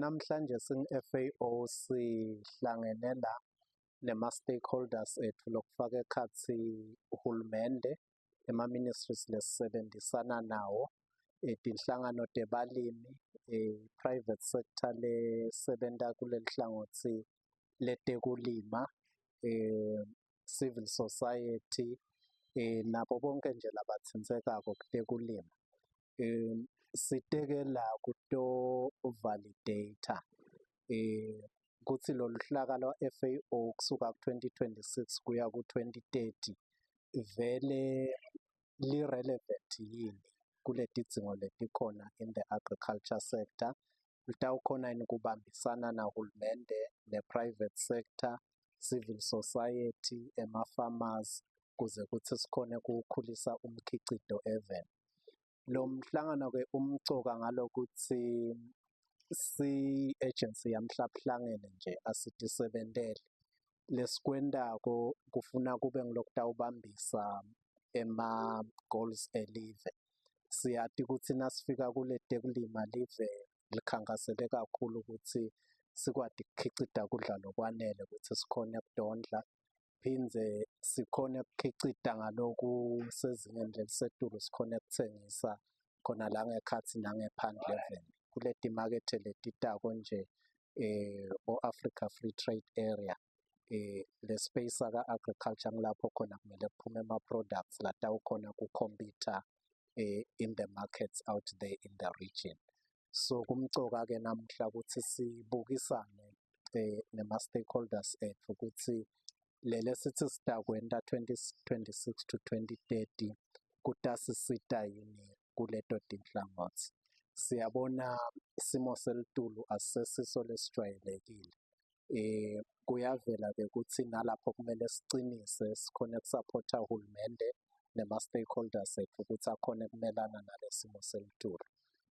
Namhlanje singu-FAO sihlangene la nema-stakeholders ethu lokufaka ekhathi uhulumende, ema-ministries lesisebenzisana nawo, tinhlangano tebalimi, private sector lesebenta kuleli hlangothi letekulima, civil society, nabo bonke nje labatsintsekako kutekulima. Siteke la kuto-validate-a kutsi lolu hlaka lwa-FAO kusuka ku-2026 kuya ku-2030 vele li-relevant yini kule tidzingo letikhona in the agriculture sector. Litawukhona yini kubambisana nahulumende, ne-private sector, civil society, ema-farmers kuze kuthi sikhone kukhulisa umkhicito even. Lo mhlangano-ke umcoka ngalokuthi si-agency yamhlabuhlangene nje asitisebentele. Lesikwentako kufuna kube ngilokutawubambisa ema-goals elive. Siyati kutsi nasifika kule tekulima live likhankasele kakhulu ukuthi sikwati kukhicita kudla lokwanele ukuthi sikhone kudondla, phindze sikhone kukhicita ngalokusezingeni lelisetulu, sikhone kutsengisa khona la ngekhatsi nangephandle even kule timakethe letitako nje o-Africa Free Trade Area. Le space saka-agriculture ngilapho khona kumele kuphume ama-products latawukhona kukhompitha in the markets out there in the region. So kumcoka-ke namuhla ukuthi sibukisane nema-stakeholders ethu ukuthi lele sithi sitakwenta 2026 to 2030 kutasisita yini kuleto tinhlangothi. Siyabona isimo selitulu asisesiso lesijwayelekile. Kuyavela-ke ukuthi nalapho kumele sicinise sikhone kusaphotha uhulumende nema-stakeholders ethu ukuthi akhone kumelana nalesimo selitulu.